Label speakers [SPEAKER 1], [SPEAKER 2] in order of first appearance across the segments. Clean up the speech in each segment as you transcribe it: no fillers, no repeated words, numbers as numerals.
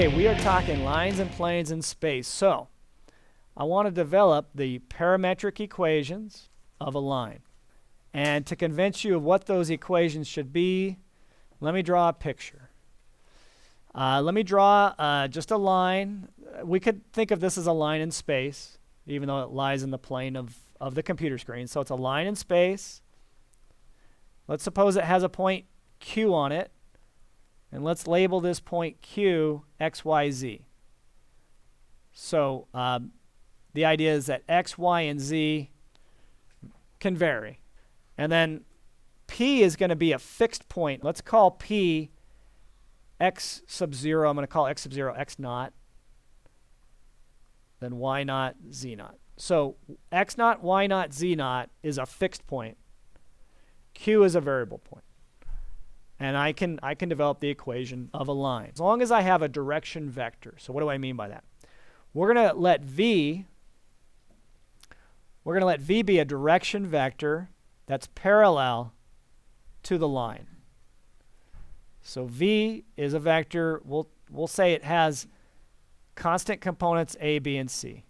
[SPEAKER 1] Okay, we are talking lines and planes in space. So I want to develop the parametric equations of a line. And to convince you of what those equations should be, let me draw a picture. Let me draw just a line. We could think of this as a line in space, even though it lies in the plane of the computer screen. So it's a line in space. Let's suppose it has a point Q on it. And let's label this point Q x, y, z. So the idea is that x, y, and z can vary. And then P is going to be a fixed point. Let's call P x sub 0. I'm going to call x sub 0 x naught. Then y naught, z naught. So x naught, y naught, z naught is a fixed point. Q is a variable point. And I can develop the equation of a line as long as I have a direction vector. So what do I mean by that? We're going to let V be a direction vector that's parallel to the line. So V is a vector. We'll say it has constant components A, B, and C.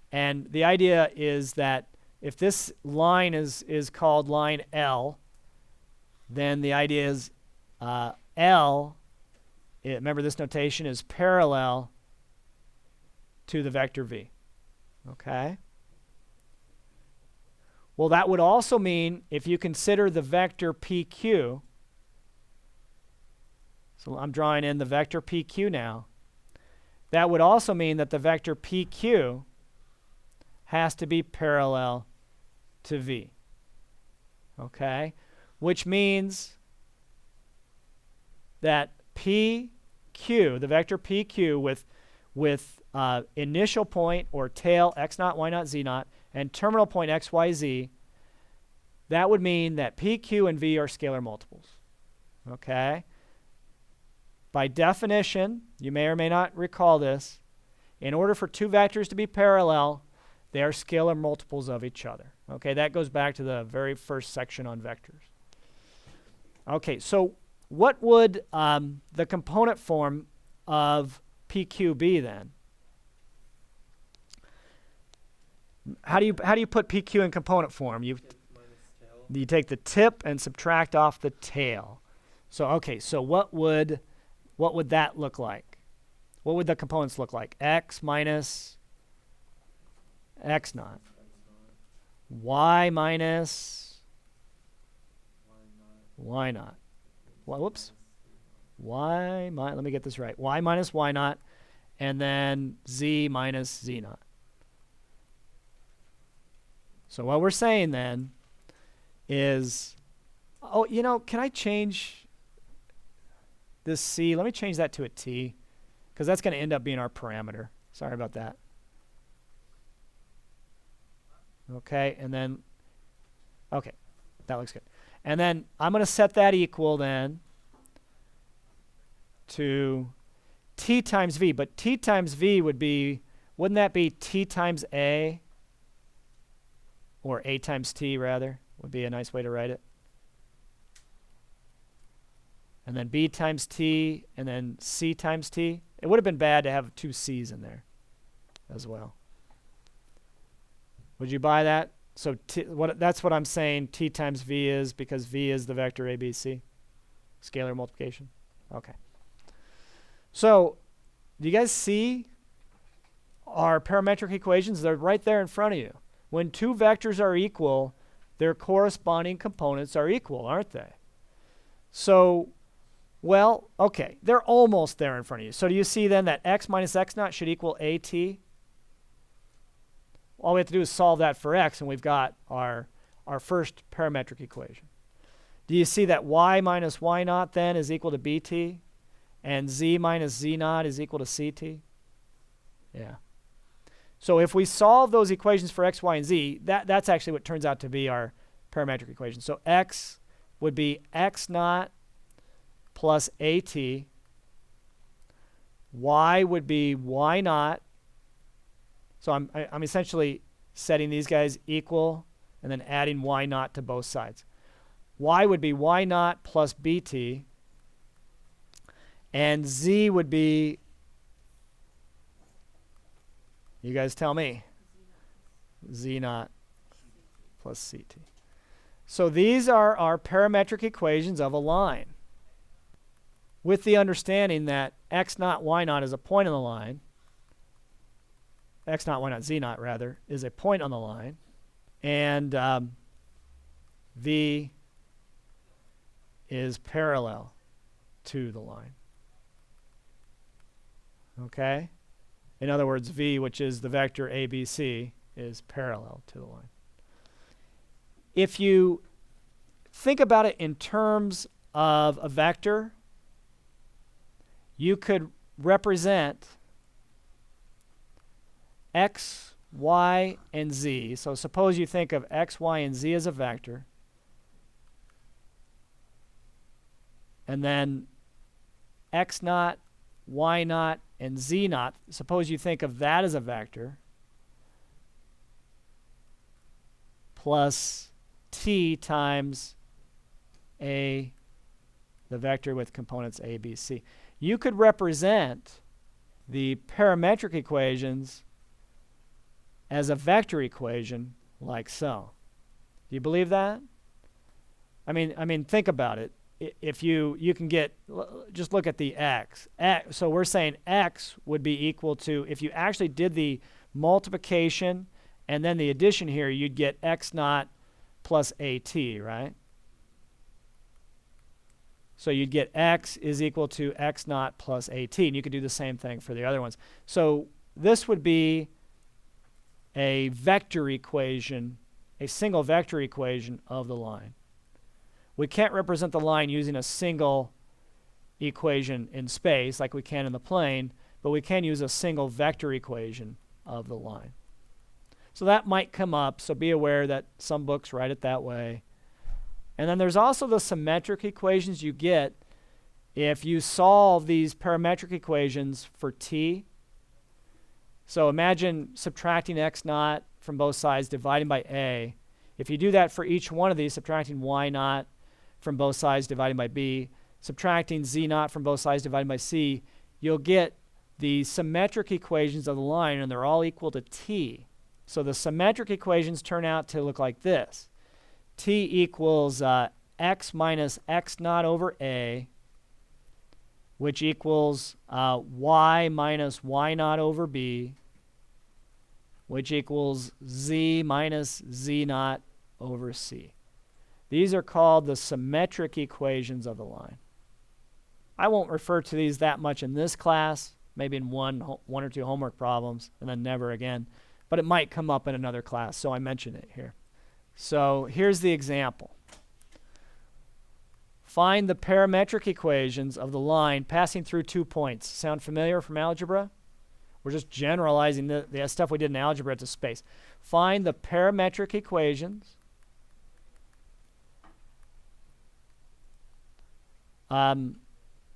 [SPEAKER 1] And the idea is that if this line is called line L, then the idea is L, remember this notation, is parallel to the vector V. Okay? Well, that would also mean if you consider the vector PQ, so I'm drawing in the vector PQ now, that would also mean that the vector PQ has to be parallel to V. Okay? Which means that PQ, the vector PQ with initial point or tail x naught, y naught, z naught, and terminal point x, y, z, that would mean that PQ and V are scalar multiples. Okay? By definition, you may or may not recall this, in order for two vectors to be parallel, they are scalar multiples of each other. Okay, that goes back to the very first section on vectors. Okay, so what would the component form of PQ be then? How do you put PQ in component form? You take the tip and subtract off the tail. So okay, so what would that look like? What would the components look like? X minus x naught. Y minus y naught. Whoops. Let me get this right. Y minus y naught, and then z minus z naught. So what we're saying then is, oh, can I change this c? Let me change that to a t, because that's going to end up being our parameter. Sorry about that. Okay, and then, okay, that looks good. And then I'm going to set that equal then to t times v. But t times v would be, wouldn't that be t times a? Or a times t, rather, would be a nice way to write it. And then b times t, and then c times t. It would have been bad to have two c's in there as well. Would you buy that? So that's what I'm saying t times v is, because v is the vector ABC, scalar multiplication. Okay. So do you guys see our parametric equations? They're right there in front of you. When two vectors are equal, their corresponding components are equal, aren't they? So, well, okay, they're almost there in front of you. So do you see then that x minus x naught should equal AT? All we have to do is solve that for x, and we've got our first parametric equation. Do you see that y minus y naught then is equal to bt, and z minus z naught is equal to ct? Yeah. So if we solve those equations for x, y, and z, that's actually what turns out to be our parametric equation. So x would be x naught plus at. Y would be y naught. So I'm essentially setting these guys equal and then adding y naught to both sides. Y would be y naught plus bt. And z would be, you guys tell me, z naught plus ct. So these are our parametric equations of a line, with the understanding that x naught, y naught is a point on the line. X naught, y naught, z naught, rather, is a point on the line. And v is parallel to the line. Okay? In other words, v, which is the vector ABC, is parallel to the line. If you think about it in terms of a vector, you could represent x, y, and z. So suppose you think of x, y, and z as a vector. And then x naught, y naught, and z naught, suppose you think of that as a vector, plus t times a, the vector with components a, b, c. You could represent the parametric equations as a vector equation like so. Do you believe that? I mean, think about it. If you can get, just look at the x. So we're saying x would be equal to, if you actually did the multiplication and then the addition here, you'd get x naught plus at, right? So you'd get x is equal to x naught plus at. And you could do the same thing for the other ones. So this would be a vector equation, a single vector equation of the line. We can't represent the line using a single equation in space like we can in the plane, but we can use a single vector equation of the line. So that might come up, so be aware that some books write it that way. And then there's also the symmetric equations you get if you solve these parametric equations for t. So imagine subtracting x naught from both sides, dividing by a. If you do that for each one of these, subtracting y naught from both sides, dividing by b, subtracting z naught from both sides, dividing by c, you'll get the symmetric equations of the line, and they're all equal to t. So the symmetric equations turn out to look like this. T equals x minus x naught over a, which equals y minus y naught over b, which equals z minus z naught over c. These are called the symmetric equations of the line. I won't refer to these that much in this class, maybe in one or two homework problems, and then never again. But it might come up in another class, so I mention it here. So here's the example. Find the parametric equations of the line passing through 2 points. Sound familiar from algebra? We're just generalizing the stuff we did in algebra to space. Find the parametric equations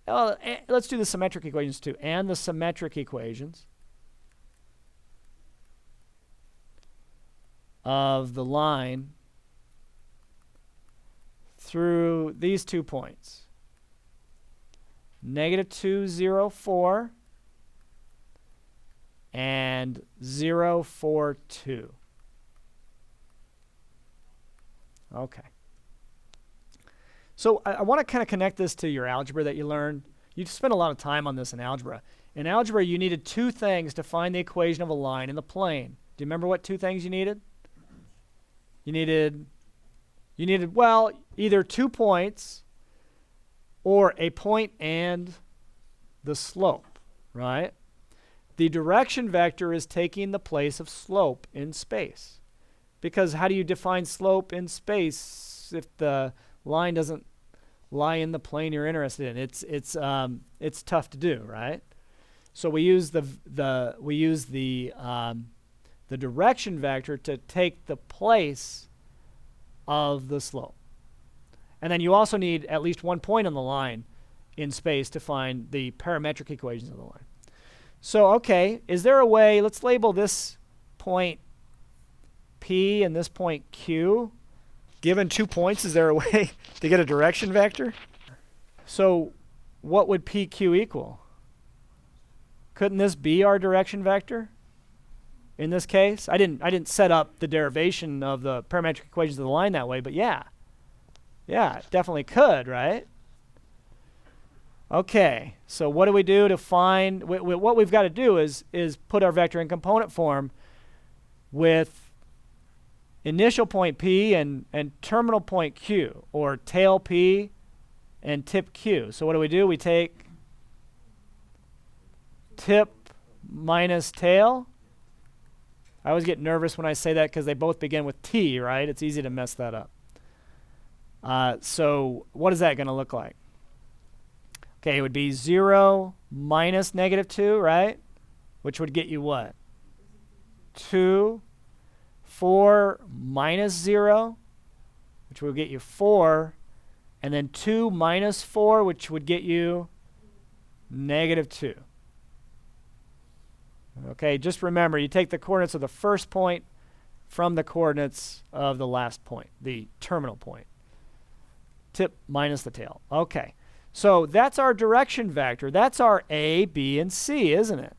[SPEAKER 1] let's do the symmetric equations too, and the symmetric equations of the line through these 2 points. -2, 0, 4 and 0, 4, 2. Okay. So I want to kind of connect this to your algebra that you learned. You spent a lot of time on this in algebra. In algebra, you needed 2 things to find the equation of a line in the plane. Do you remember what 2 things you needed? You needed, well, either 2 points or a point and the slope, right? The direction vector is taking the place of slope in space. Because how do you define slope in space if the line doesn't lie in the plane you're interested in? It's tough to do, right? So we use the direction vector to take the place of the slope. And then you also need at least 1 point on the line in space to find the parametric equations of the line. So, okay, is there a way, let's label this point P and this point Q. Given 2 points, is there a way to get a direction vector? So what would PQ equal? Couldn't this be our direction vector in this case? I didn't set up the derivation of the parametric equations of the line that way, but yeah. Yeah, it definitely could, right? Okay, so what do we do to find, what we've got to do is put our vector in component form with initial point P and terminal point Q, or tail P and tip Q. So what do? We take tip minus tail. I always get nervous when I say that because they both begin with T, right? It's easy to mess that up. So what is that going to look like? Okay, it would be 0 minus -2, right? Which would get you what? 2. 4 minus 0, which will get you 4. And then 2 minus 4, which would get you -2. Okay, just remember, you take the coordinates of the first point from the coordinates of the last point, the terminal point. Tip minus the tail. Okay, so that's our direction vector. That's our A, B, and C, isn't it?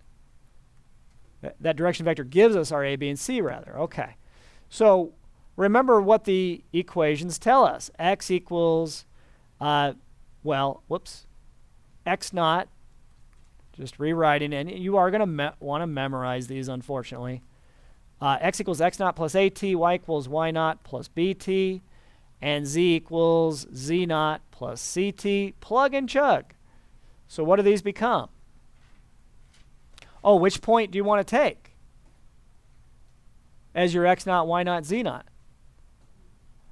[SPEAKER 1] That direction vector gives us our A, B, and C, rather. Okay, so remember what the equations tell us. X equals, x naught, just rewriting, and you are going to want to memorize these, unfortunately. X equals x naught plus AT, y equals y naught plus BT, and z equals z naught plus CT. Plug and chug. So what do these become? Oh, which point do you want to take as your x naught, y naught, z naught?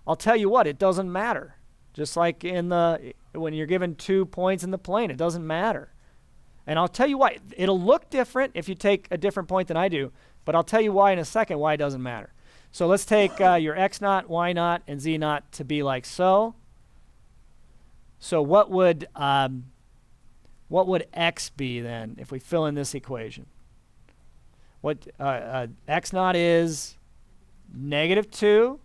[SPEAKER 1] I'll tell you what, it doesn't matter. Just like when you're given 2 points in the plane, it doesn't matter. And I'll tell you why. It'll look different if you take a different point than I do, but I'll tell you why in a second, why it doesn't matter. So let's take your x naught, y naught, and z naught to be like so. So what would x be then if we fill in this equation? What x naught is -2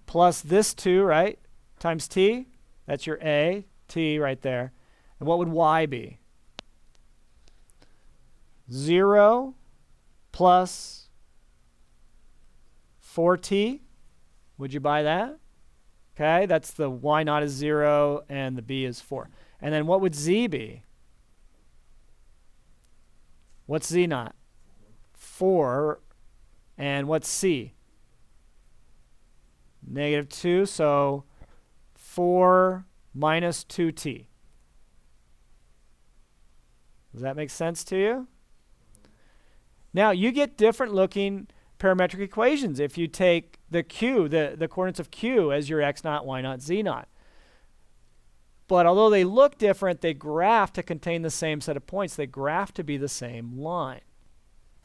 [SPEAKER 1] plus this 2, right, times t. That's your A, t right there. And what would y be? 0 plus 4t. Would you buy that? Okay, that's the y naught is 0 and the b is 4. And then what would z be? What's z naught? 4. And what's c? -2, so 4 minus 2t. Does that make sense to you? Now, you get different looking parametric equations if you take the q, the coordinates of q as your x naught, y naught, z naught. But although they look different, they graph to contain the same set of points. They graph to be the same line.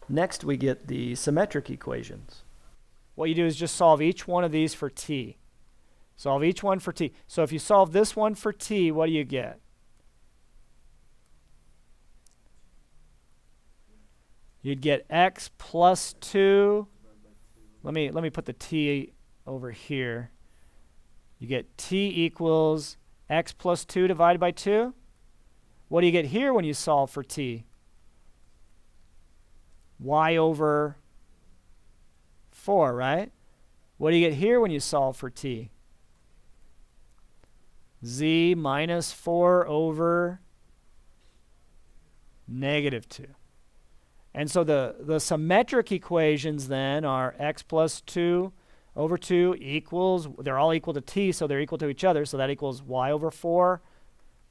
[SPEAKER 1] Next, we get the symmetric equations. What you do is just solve each one of these for t. Solve each one for t. So if you solve this one for t, what do you get? You'd get x plus 2. Let me put the t over here. You get t equals x plus 2 divided by 2. What do you get here when you solve for t? Y over 4, right? What do you get here when you solve for t? Z minus 4 over -2. And so the symmetric equations then are x plus 2 over 2 equals, they're all equal to t, so they're equal to each other. So that equals y over 4,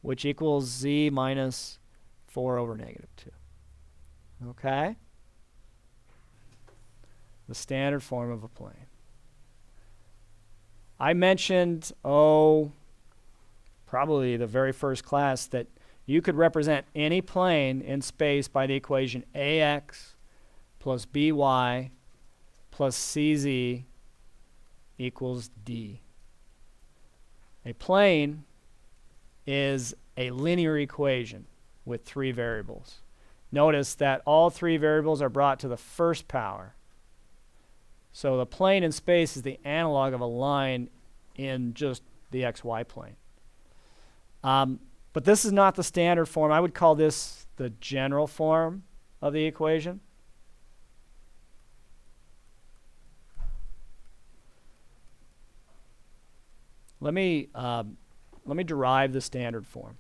[SPEAKER 1] which equals z minus 4 over -2. Okay? The standard form of a plane. I mentioned, probably the very first class, that you could represent any plane in space by the equation ax plus by plus cz equals d. A plane is a linear equation with 3 variables. Notice that all 3 variables are brought to the first power. So the plane in space is the analog of a line in just the xy plane. But this is not the standard form. I would call this the general form of the equation. Let me derive the standard form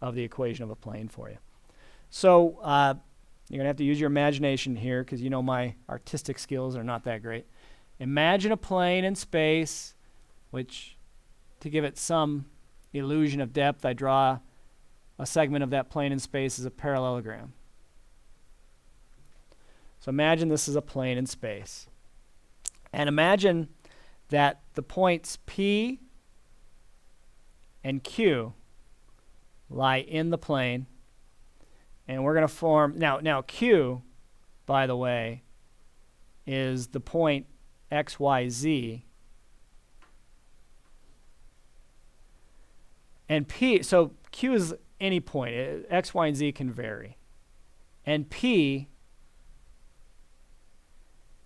[SPEAKER 1] of the equation of a plane for you. So you're going to have to use your imagination here because you know my artistic skills are not that great. Imagine a plane in space, which, to give it some illusion of depth, I draw a segment of that plane in space as a parallelogram. So imagine this is a plane in space. And imagine that the points P and Q lie in the plane. And we're going to form, now Q, by the way, is the point X, Y, Z. And P, so Q is any point. X, Y, and Z can vary. And P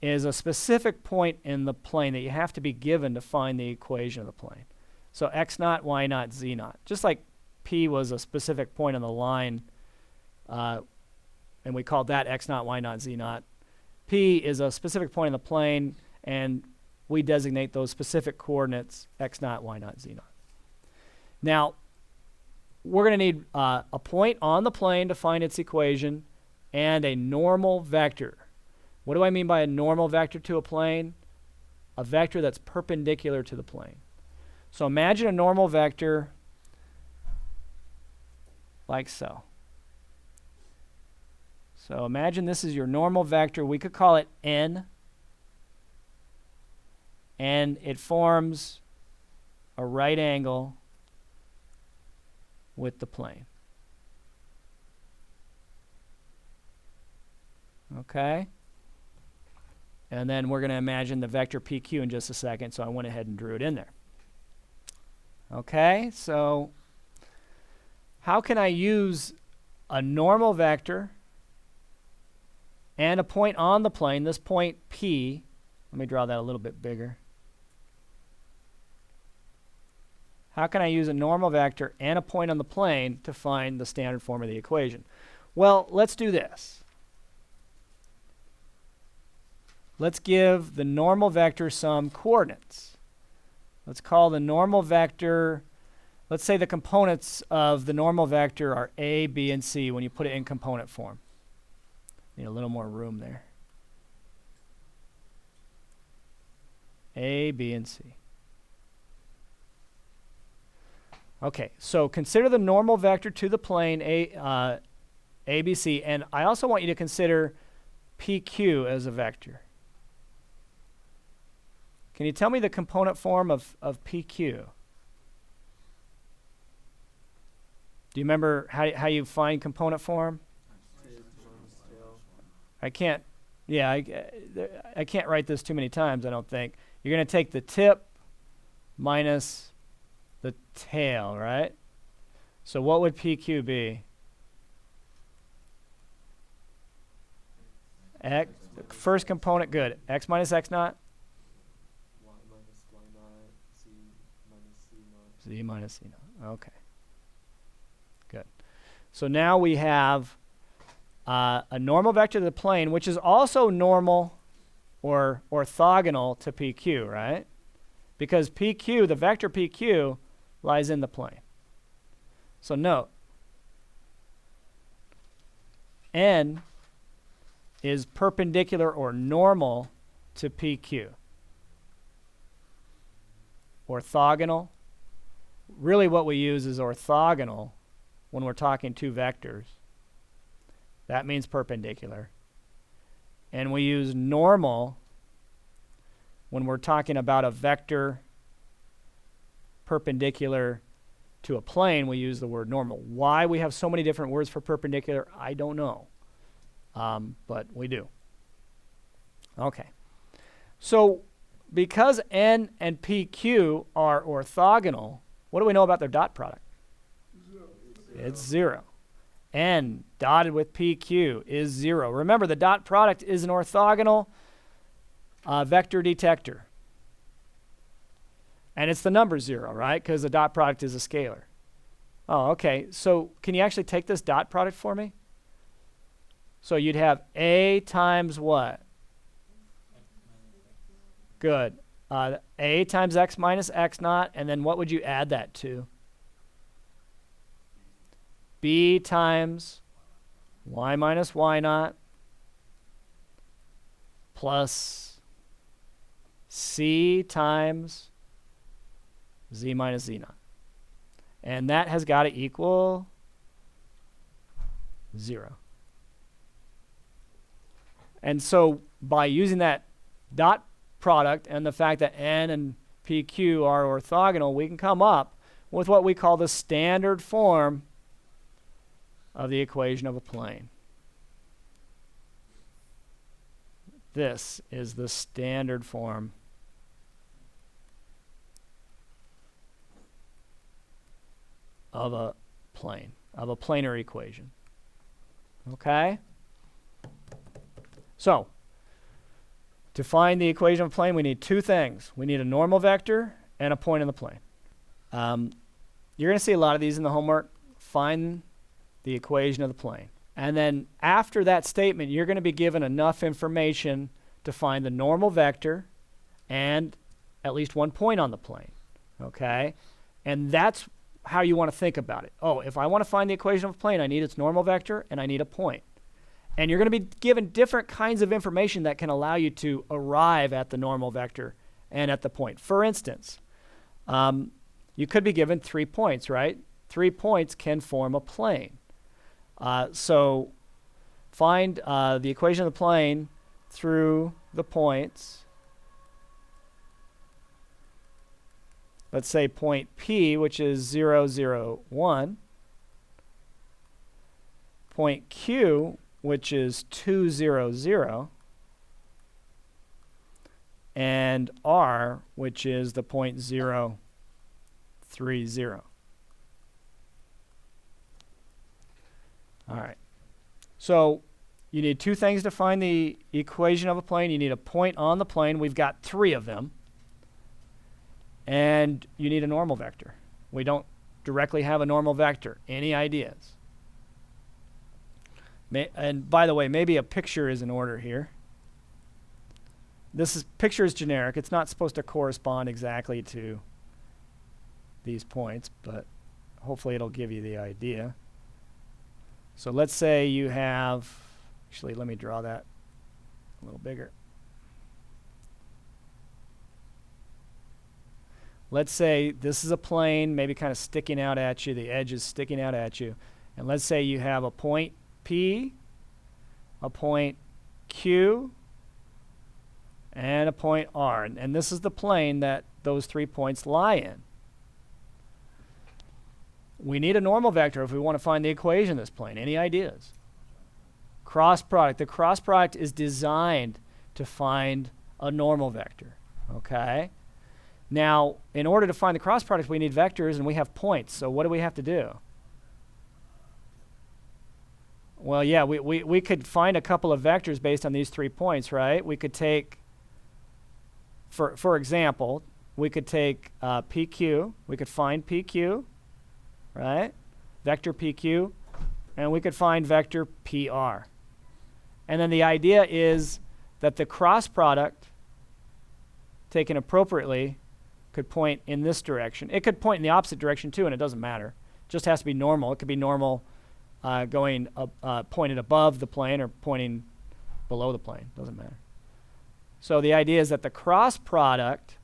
[SPEAKER 1] is a specific point in the plane that you have to be given to find the equation of the plane. So X naught, Y naught, Z naught. Just like P was a specific point on the line, and we called that X naught, Y naught, Z naught. P is a specific point in the plane, and we designate those specific coordinates X naught, Y naught, Z naught. Now, we're going to need a point on the plane to find its equation and a normal vector. What do I mean by a normal vector to a plane? A vector that's perpendicular to the plane. So imagine a normal vector like so. So imagine this is your normal vector. We could call it N. And it forms a right angle with the plane. Okay? And then we're going to imagine the vector PQ in just a second, so I went ahead and drew it in there. Okay, so how can I use a normal vector and a point on the plane, this point P? Let me draw that a little bit bigger. How can I use a normal vector and a point on the plane to find the standard form of the equation? Well, let's do this. Let's give the normal vector some coordinates. Let's call the normal vector, let's say the components of the normal vector are A, B, and C when you put it in component form. Need a little more room there. A, B, and C. Okay, so consider the normal vector to the plane A, B, C, and I also want you to consider PQ as a vector. Can you tell me the component form of PQ? Do you remember how you find component form? I can't write this too many times, I don't think. You're going to take the tip minus the tail, right? So what would PQ be? X, first component, good. X minus X naught?
[SPEAKER 2] Y minus Y naught, Z minus Z naught.
[SPEAKER 1] Z minus Z naught, okay. Good. So now we have a normal vector to the plane, which is also normal or orthogonal to PQ, right? Because PQ, the vector PQ, lies in the plane. So note, N is perpendicular or normal to PQ. Orthogonal. Really what we use is orthogonal when we're talking two vectors. That means perpendicular. And we use normal when we're talking about a vector perpendicular to a plane. We use the word normal. Why we have so many different words for perpendicular, I don't know. But we do. Okay. So because N and PQ are orthogonal, what do we know about their dot product? It's 0. N dotted with PQ is 0. Remember, the dot product is an orthogonal vector detector. And it's the number 0, right? Because the dot product is a scalar. Oh, okay. So can you actually take this dot product for me? So you'd have a times what? Good. A times x minus x naught, and then what would you add that to? B times y minus y naught plus c times z minus z naught. And that has got to equal 0. And so by using that dot product and the fact that n and pq are orthogonal, we can come up with what we call the standard form of the equation of a plane. This is the standard form of a plane, of a planar equation. Okay? So, to find the equation of a plane, we need two things. We need a normal vector and a point in the plane. You're going to see a lot of these in the homework. Find the equation of the plane. And then after that statement, you're going to be given enough information to find the normal vector and at least one point on the plane. Okay? And that's how you want to think about it. Oh, if I want to find the equation of a plane, I need its normal vector and I need a point. And you're going to be given different kinds of information that can allow you to arrive at the normal vector and at the point. For instance, you could be given 3 points, right? 3 points can form a plane. So find the equation of the plane through the points. Let's say point P, which is 0, 0, 1. Point Q, which is 2, 0, 0. And R, which is the point 0, 3, 0. All right. So you need two things to find the equation of a plane. You need a point on the plane. We've got 3 of them. And you need a normal vector. We don't directly have a normal vector. Any ideas? And by the way, maybe a picture is in order here. Picture is generic. It's not supposed to correspond exactly to these points, but hopefully it'll give you the idea. So let's say you have, actually let me draw that a little bigger. Let's say this is a plane, maybe kind of sticking out at you, the edge is sticking out at you. And let's say you have a point P, a point Q, and a point R. And this is the plane that those 3 points lie in. We need a normal vector if we want to find the equation of this plane. Any ideas? Cross product. The cross product is designed to find a normal vector. Okay? Now, in order to find the cross product, we need vectors, and we have points. So what do we have to do? Well, yeah, we could find a couple of vectors based on these 3 points, right? We could take, for example, we could take PQ. We could find PQ, right? Vector PQ. And we could find vector PR. And then the idea is that the cross product, taken appropriately, could point in this direction. It could point in the opposite direction too, and it doesn't matter. It just has to be normal. It could be normal going pointed above the plane or pointing below the plane. Doesn't matter. So the idea is that the cross product,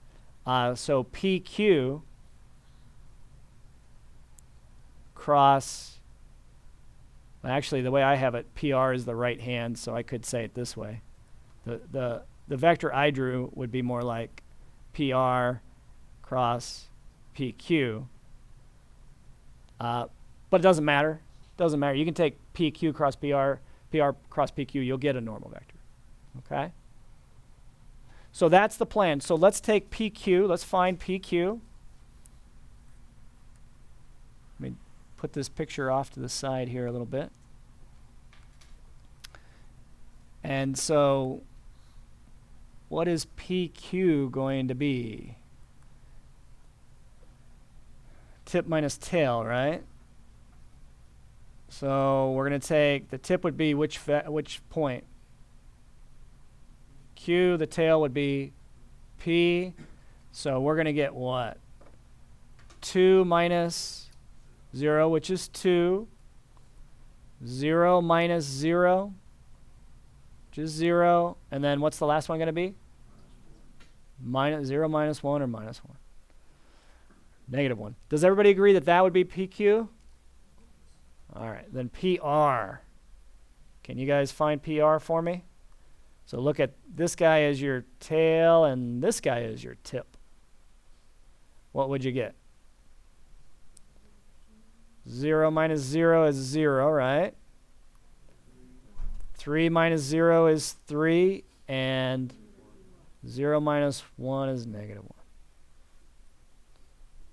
[SPEAKER 1] so PQ cross, actually the way I have it, PR is the right hand, so I could say it this way. The vector I drew would be more like PR cross PQ. But it doesn't matter. Doesn't matter. You can take PQ cross PR, PR cross PQ. You'll get a normal vector. Okay? So that's the plan. So let's take PQ. Let's find PQ. Let me put this picture off to the side here a little bit. And so what is PQ going to be? Tip minus tail, right? So we're going to take, the tip would be which point? Q, the tail would be P. So we're going to get what? 2 minus 0, which is 2. 0 minus 0, which is 0. And then what's the last one going to be? Minus 0 minus 1 or minus 1? Negative 1. Does everybody agree that that would be PQ? All right, then PR. Can you guys find PR for me? So look at this guy as your tail and this guy as your tip. What would you get? 0 minus 0 is 0, right? 3 minus 0 is 3, and 0 minus 1 is negative 1.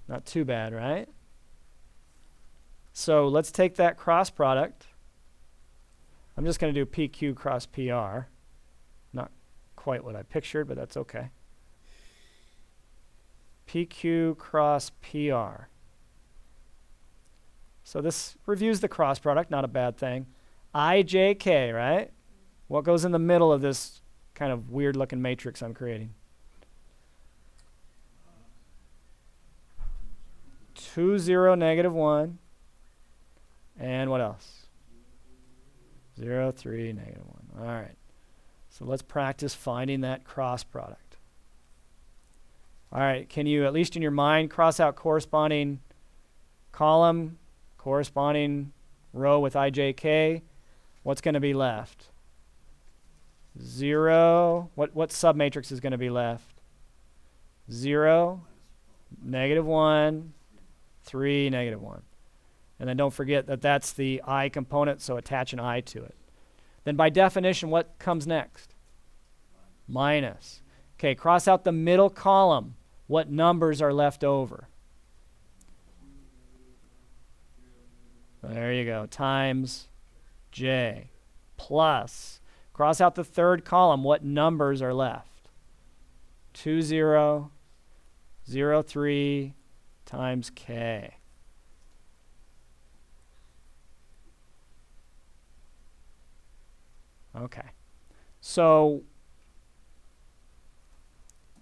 [SPEAKER 1] Not too bad, right? So let's take that cross product. I'm just going to do PQ cross PR. Not quite what I pictured, but that's okay. PQ cross PR. So this reviews the cross product, not a bad thing. IJK, right? What goes in the middle of this kind of weird looking matrix I'm creating? 2, 0, negative 1. And what else? 0, 3, negative 1. All right. So let's practice finding that cross product. All right. Can you, at least in your mind, cross out corresponding column, corresponding row with IJK? What's going to be left? 0. What submatrix is going to be left? 0, negative 1, 3, negative 1. And then don't forget that that's the I component, so attach an I to it. Then by definition, what comes next? Minus. Okay, cross out the middle column. What numbers are left over? There you go. Times J. Plus. Cross out the third column. What numbers are left? 2, 0, 0, 3 times K. Okay. So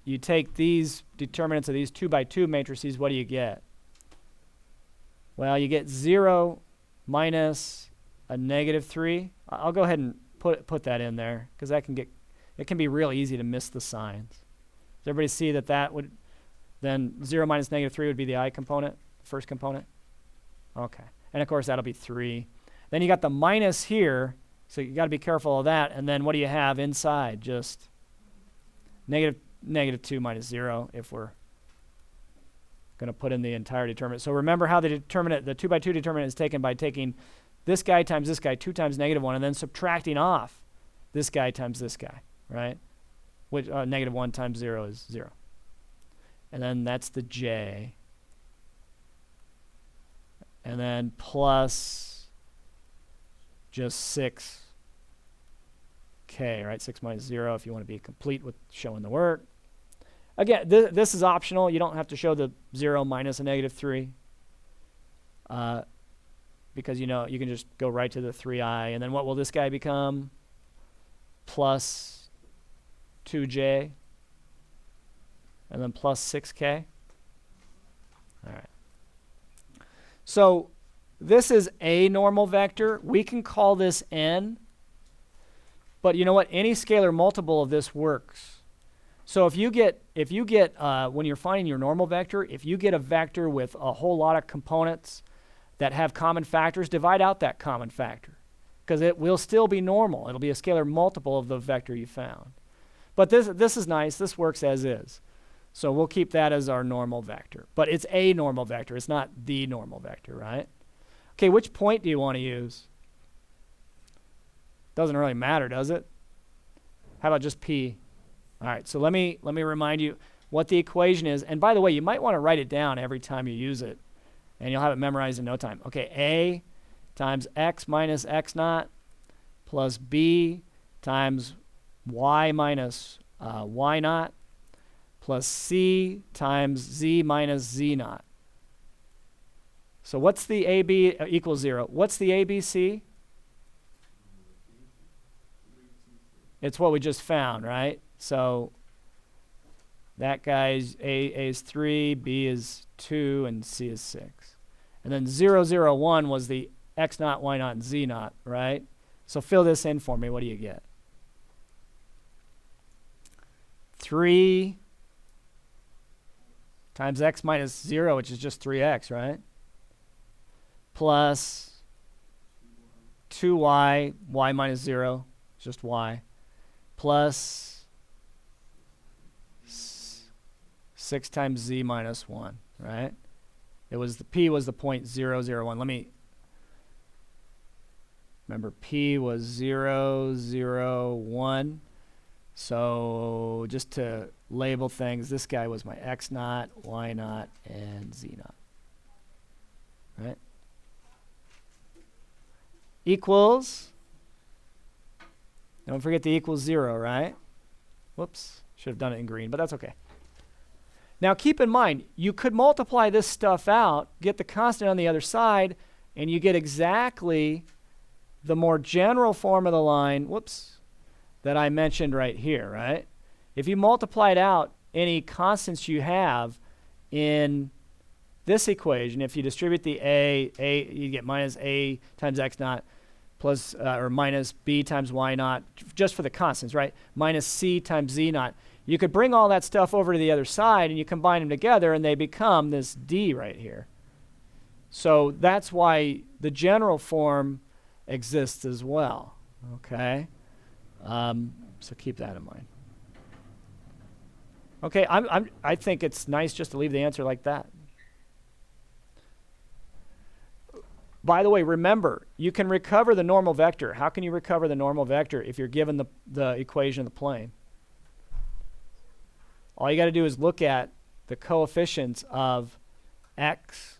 [SPEAKER 1] you take these determinants of these 2 by 2 matrices, what do you get? Well, you get 0 minus a negative 3. I'll go ahead and put that in there because that can it can be real easy to miss the signs. Does everybody see that would then 0 minus negative 3 would be the I component, first component? Okay. And of course that'll be 3. Then you got the minus here. So you got to be careful of that. And then what do you have inside? Just negative 2 minus 0 if we're going to put in the entire determinant. So remember how the 2 by 2 determinant is taken by taking this guy times this guy, 2 times negative 1, and then subtracting off this guy times this guy, right? Which negative 1 times 0 is 0. And then that's the J. And then plus just 6K, right? 6 minus 0 if you want to be complete with showing the work. Again, this is optional. You don't have to show the 0 minus a negative 3 because you can just go right to the 3i. And then what will this guy become? Plus 2J. And then plus 6K. All right. So this is a normal vector. We can call this n. But you know what? Any scalar multiple of this works. So if you get when you're finding your normal vector, if you get a vector with a whole lot of components that have common factors, divide out that common factor because it will still be normal. It'll be a scalar multiple of the vector you found. But this is nice. This works as is. So we'll keep that as our normal vector. But it's a normal vector. It's not the normal vector, right? Okay, which point do you want to use? Doesn't really matter, does it? How about just P? All right, so let me remind you what the equation is. And by the way, you might want to write it down every time you use it, and you'll have it memorized in no time. Okay, A times x minus x naught plus B times y minus y naught plus C times z minus z naught. So what's the AB equals 0? What's the ABC? It's what we just found, right? So that guy's A is 3, B is 2, and C is 6. And then 0, 0, 1 was the x naught, y naught, and z naught, right? So fill this in for me. What do you get? 3 times x minus 0, which is just 3x, right? Plus 2y, y minus 0, just y, plus 6 times z minus 1, right? It was the p was the 0.001. Let me remember, p was 0, 0, 1. So just to label things, this guy was my x naught, y naught, and z naught, right? Equals, don't forget the equals 0, right? Whoops, should have done it in green, but that's okay. Now keep in mind, you could multiply this stuff out, get the constant on the other side, and you get exactly the more general form of the line, whoops, that I mentioned right here, right? If you multiplied out any constants you have in this equation, if you distribute the a, you get minus a times x naught plus or minus b times y naught, just for the constants, right? Minus c times z naught. You could bring all that stuff over to the other side and you combine them together and they become this d right here. So that's why the general form exists as well, okay? So keep that in mind. Okay, I think it's nice just to leave the answer like that. By the way, remember, you can recover the normal vector. How can you recover the normal vector if you're given the equation of the plane? All you got to do is look at the coefficients of x,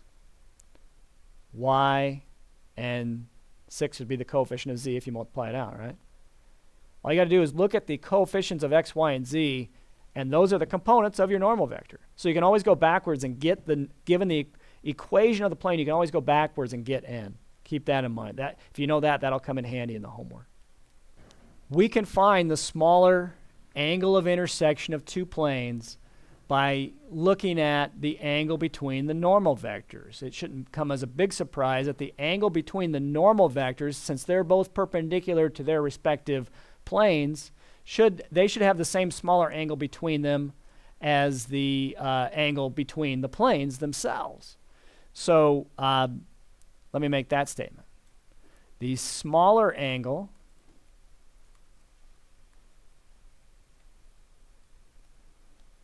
[SPEAKER 1] y, and 6 would be the coefficient of z if you multiply it out, right? All you got to do is look at the coefficients of x, y, and z, and those are the components of your normal vector. So you can always go backwards and get given the equation of the plane, you can always go backwards and get n. Keep that in mind. That, if you know that, that'll come in handy in the homework. We can find the smaller angle of intersection of two planes by looking at the angle between the normal vectors. It shouldn't come as a big surprise that the angle between the normal vectors, since they're both perpendicular to their respective planes, they should have the same smaller angle between them as the angle between the planes themselves. So let me make that statement. The smaller angle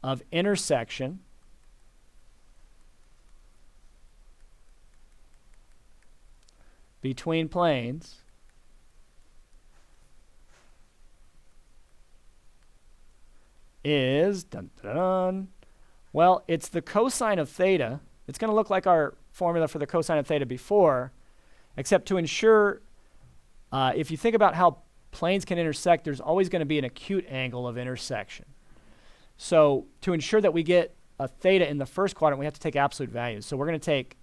[SPEAKER 1] of intersection between planes is, dun, dun, dun, well, it's the cosine of theta. It's going to look like our formula for the cosine of theta before, except to ensure, if you think about how planes can intersect, there's always going to be an acute angle of intersection. So to ensure that we get a theta in the first quadrant, we have to take absolute values. So we're going to take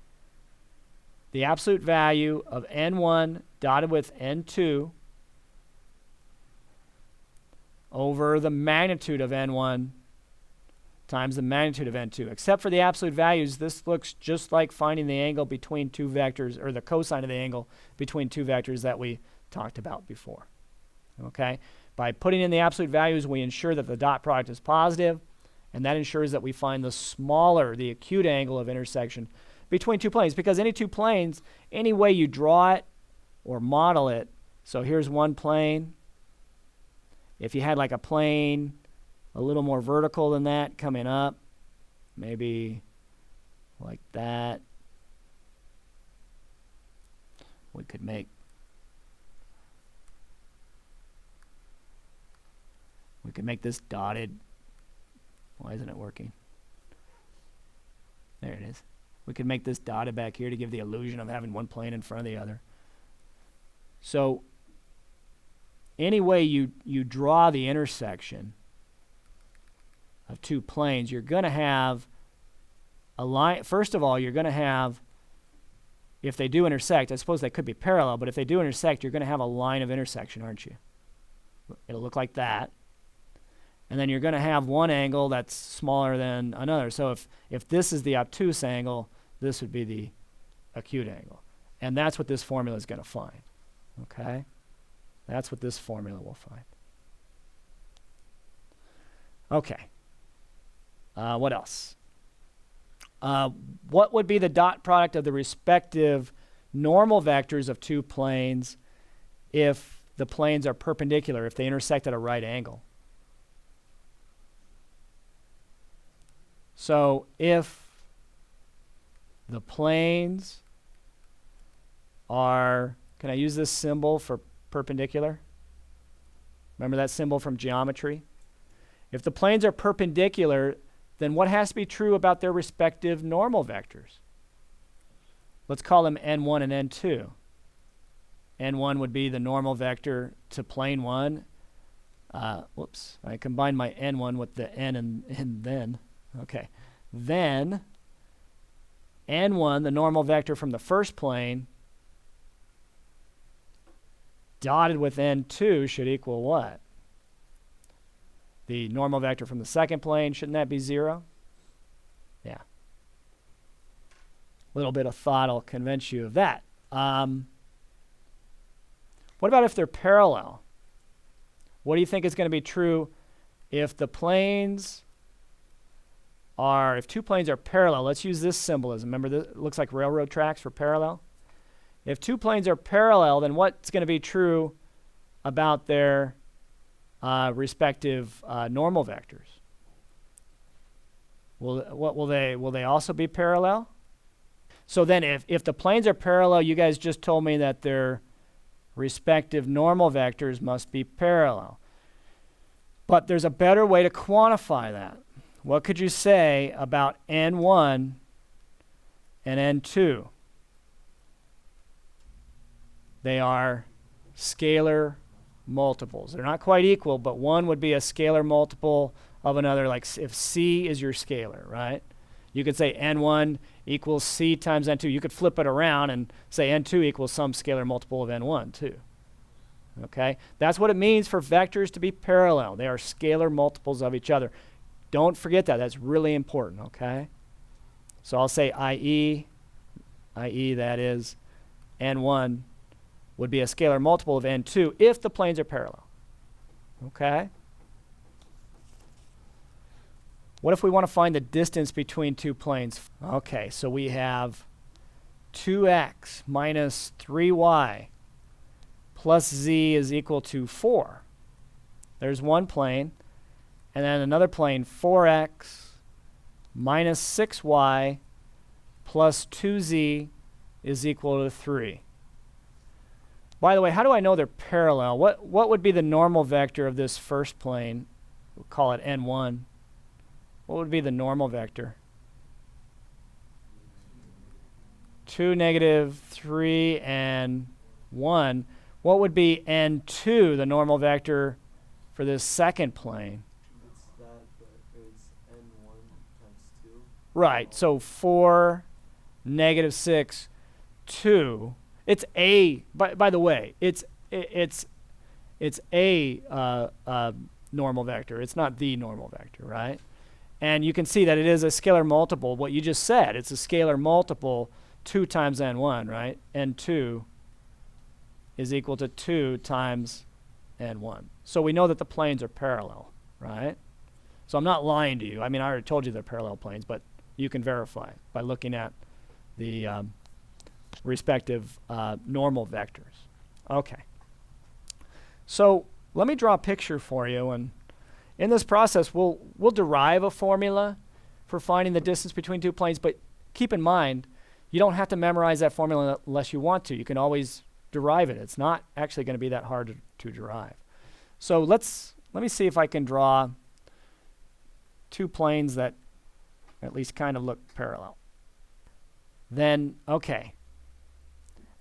[SPEAKER 1] the absolute value of n1 dotted with n2 over the magnitude of n1 times the magnitude of n2. Except for the absolute values, this looks just like finding the angle between two vectors, or the cosine of the angle between two vectors that we talked about before. Okay? By putting in the absolute values, we ensure that the dot product is positive, and that ensures that we find the smaller, the acute angle of intersection between two planes. Because any two planes, any way you draw it or model it, so here's one plane. If you had like a plane a little more vertical than that coming up, maybe like that, we could make this dotted. Why isn't it working? There it is. We could make this dotted back here to give the illusion of having one plane in front of the other. So any way you draw the intersection of two planes, you're going to have a line. First of all, you're going to have if they do intersect, I suppose they could be parallel, but if they do intersect, you're going to have a line of intersection, aren't you? It'll look like that. And then you're going to have one angle that's smaller than another. So if this is the obtuse angle, this would be the acute angle. And that's what this formula is going to find. Okay? That's what this formula will find. Okay. What else? What would be the dot product of the respective normal vectors of two planes if the planes are perpendicular, if they intersect at a right angle? So if the planes are, can I use this symbol for perpendicular? Remember that symbol from geometry? If the planes are perpendicular, then what has to be true about their respective normal vectors? Let's call them n1 and n2. n1 would be the normal vector to plane 1. Whoops, I combined my n1 with the n and then. Okay, then n1, the normal vector from the first plane, dotted with n2 should equal what? The normal vector from the second plane, shouldn't that be 0? Yeah. A little bit of thought will convince you of that. What about if they're parallel? What do you think is going to be true if the planes are, if two planes are parallel? Let's use this symbolism. Remember, this looks like railroad tracks for parallel. If two planes are parallel, then what's going to be true about their respective normal vectors? Will they also be parallel? So then if the planes are parallel, you guys just told me that their respective normal vectors must be parallel. But there's a better way to quantify that. What could you say about n1 and n2? They are scalar multiples. They're not quite equal, but one would be a scalar multiple of another, like if c is your scalar, right? You could say n1 equals c times n2. You could flip it around and say n2 equals some scalar multiple of n1 too. Okay? That's what it means for vectors to be parallel. They are scalar multiples of each other. Don't forget that. That's really important, okay? So I'll say i.e. that is n1 would be a scalar multiple of n2 if the planes are parallel. Okay? What if we want to find the distance between two planes? Okay, so we have 2x minus 3y plus z is equal to 4. There's one plane. And then another plane, 4x minus 6y plus 2z is equal to 3. By the way, how do I know they're parallel? What would be the normal vector of this first plane? We'll call it n1. What would be the normal vector? 2, negative 3, and 1. What would be n2, the normal vector for this second plane?
[SPEAKER 2] It's that, but it's n1 times 2.
[SPEAKER 1] Right, so 4, negative 6, 2. It's a, by the way, it's a normal vector. It's not the normal vector, right? And you can see that it is a scalar multiple. What you just said, it's a scalar multiple 2 times n1, right? n2 is equal to 2 times n1. So we know that the planes are parallel, right? So I'm not lying to you. I mean, I already told you they're parallel planes, but you can verify by looking at the respective normal vectors. Okay. So let me draw a picture for you, and in this process we'll derive a formula for finding the distance between two planes, but keep in mind you don't have to memorize that formula unless you want to. You can always derive it. It's not actually going to be that hard to derive. So let me see if I can draw two planes that at least kind of look parallel. Then, okay,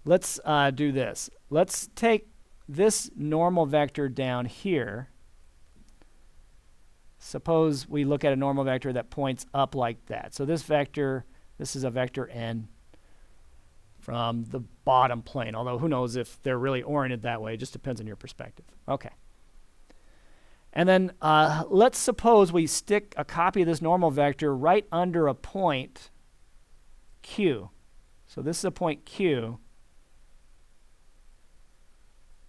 [SPEAKER 1] let's do this. Let's take this normal vector down here. Suppose we look at a normal vector that points up like that. So this vector, this is a vector n. from the bottom plane, although who knows if they're really oriented that way. It just depends on your perspective. Okay. And then let's suppose we stick a copy of this normal vector right under a point Q. So this is a point Q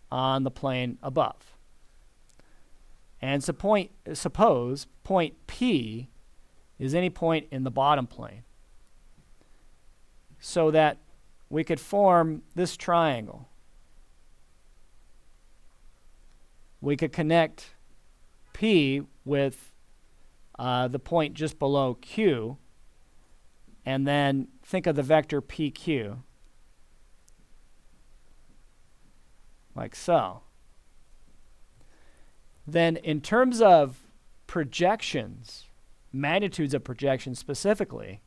[SPEAKER 1] on the plane above. And suppose point P is any point in the bottom plane, so that we could form this triangle. We could connect P with the point just below Q, and then think of the vector PQ, like so. Then in terms of projections, magnitudes of projections specifically,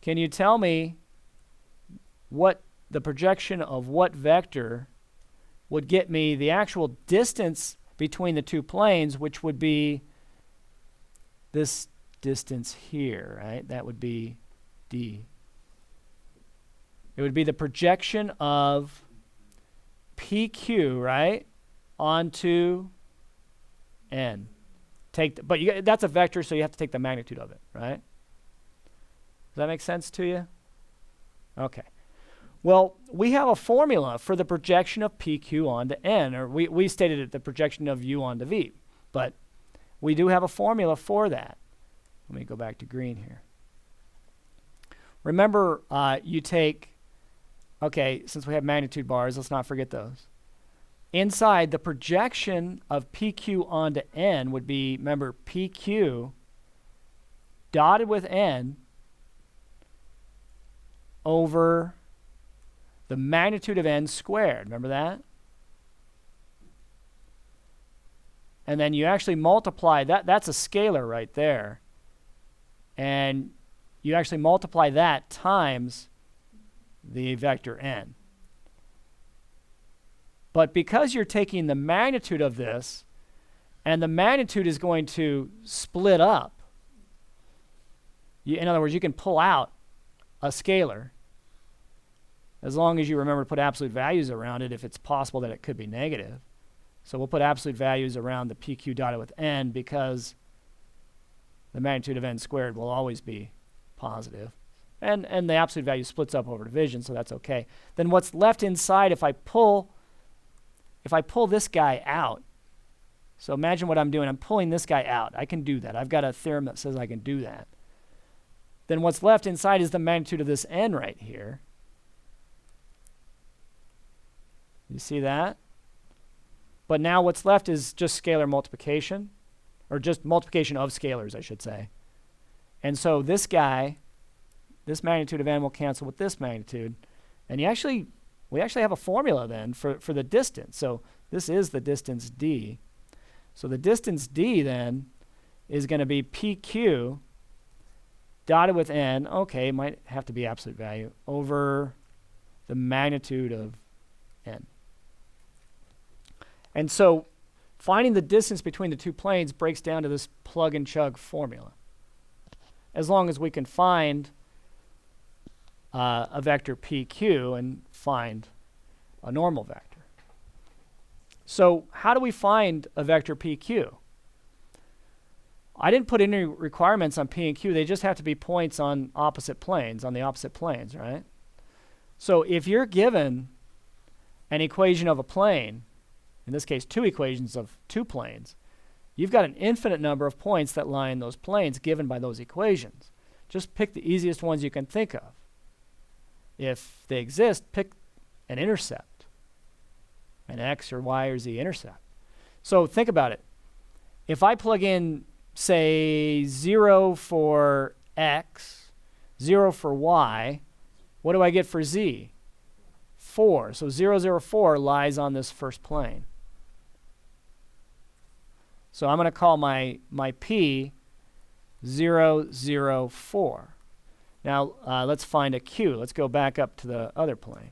[SPEAKER 1] can you tell me what the projection of what vector would get me the actual distance between the two planes, which would be this distance here, right? That would be D. It would be the projection of PQ, right, onto N. That's a vector, so you have to take the magnitude of it, right? Does that make sense to you? Okay. Well, we have a formula for the projection of PQ onto N, or we stated it the projection of U onto V, but we do have a formula for that. Let me go back to green here. Remember, you take, okay, since we have magnitude bars, let's not forget those. Inside, the projection of PQ onto N would be, remember, PQ dotted with N over the magnitude of N squared. Remember that? And then you actually multiply that. That's a scalar right there. And you actually multiply that times the vector N. But because you're taking the magnitude of this, and the magnitude is going to split up, in other words, you can pull out a scalar, as long as you remember to put absolute values around it if it's possible that it could be negative. So we'll put absolute values around the PQ dotted with N because the magnitude of N squared will always be positive. And the absolute value splits up over division, so that's okay. Then what's left inside, if I pull this guy out, so imagine what I'm doing. I'm pulling this guy out. I can do that. I've got a theorem that says I can do that. Then what's left inside is the magnitude of this N right here. You see that? But now what's left is just scalar multiplication, or just multiplication of scalars, I should say. And so this guy, this magnitude of N will cancel with this magnitude. And we actually have a formula then for the distance. So this is the distance D. So the distance D then is going to be PQ dotted with N, okay, might have to be absolute value, over the magnitude of N. And so finding the distance between the two planes breaks down to this plug and chug formula. As long as we can find a vector PQ and find a normal vector. So how do we find a vector PQ? I didn't put any requirements on P and Q. They just have to be points on opposite planes, on the opposite planes, right? So if you're given an equation of a plane, in this case two equations of two planes, you've got an infinite number of points that lie in those planes given by those equations. Just pick the easiest ones you can think of. If they exist, pick an intercept, an x or y or z intercept. So think about it. If I plug in, say, 0 for x, 0 for y, what do I get for z? 4. So 0, 0, 4 lies on this first plane. So I'm going to call my P 0, 0, 4. Now let's find a Q. Let's go back up to the other plane.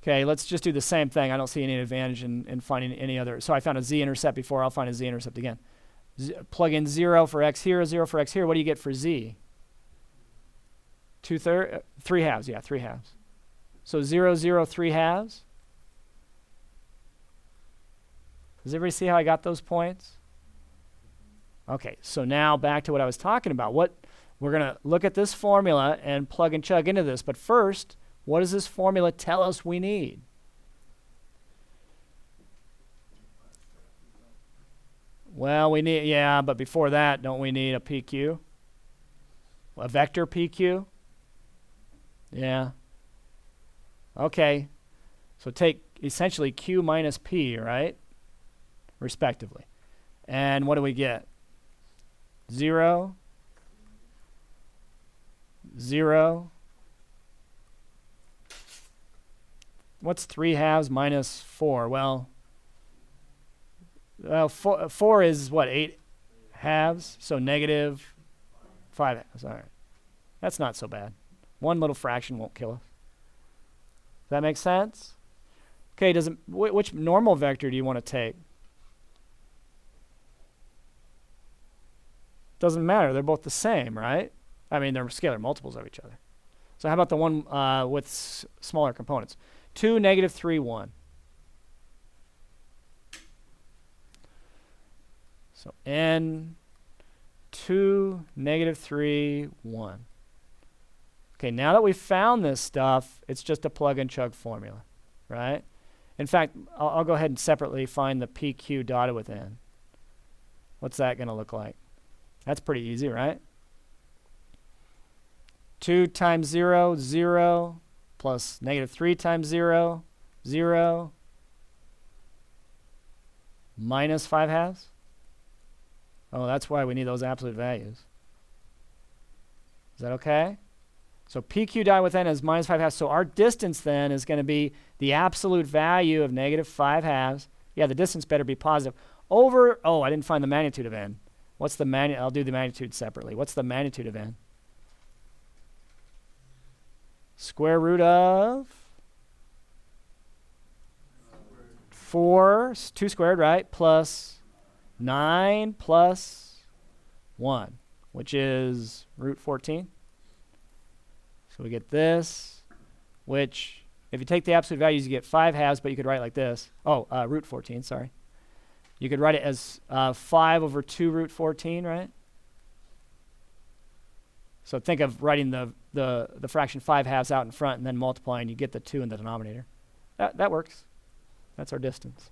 [SPEAKER 1] Okay, let's just do the same thing. I don't see any advantage in finding any other. So I found a z-intercept before. I'll find a z-intercept again. Plug in 0 for x here, 0 for x here. What do you get for z? 2/3, 3/2, yeah, 3/2. So 0, 0, 3/2. Does everybody see how I got those points? Okay, so now back to what I was talking about. We're going to look at this formula and plug and chug into this. But first, what does this formula tell us we need? Well, we need, yeah, but before that, don't we need a PQ? A vector PQ? Yeah. Okay. So take essentially Q minus P, right? Respectively. And what do we get? 0, 0. What's 3/2 minus 4? Well, 4 is what, 8/2? So negative 5/2. All right. That's not so bad. One little fraction won't kill us. Does that make sense? Okay, which normal vector do you want to take? Doesn't matter. They're both the same, right? I mean, they're scalar multiples of each other. So how about the one with smaller components? 2, negative 3, 1. So n 2, negative 3, 1. Okay, now that we've found this stuff, it's just a plug and chug formula, right? In fact, I'll go ahead and separately find the PQ dotted with n. What's that going to look like? That's pretty easy, right? 2 times 0, 0, plus negative 3 times 0, 0, minus 5/2. Oh, that's why we need those absolute values. Is that okay? So PQ dotted with n is minus 5/2. So our distance then is going to be the absolute value of negative 5/2. Yeah, the distance better be positive. Over, oh, I didn't find the magnitude of n. What's the magnitude? I'll do the magnitude separately. What's the magnitude of n? Square root of 4, 2 squared, right? Plus 9 plus 1, which is root 14. So we get this, which, if you take the absolute values, you get 5/2, but you could write it like this. Oh, root 14, sorry. You could write it as 5 over 2 root 14, right? So think of writing the fraction 5/2 out in front and then multiplying. You get the 2 in the denominator. That works. That's our distance.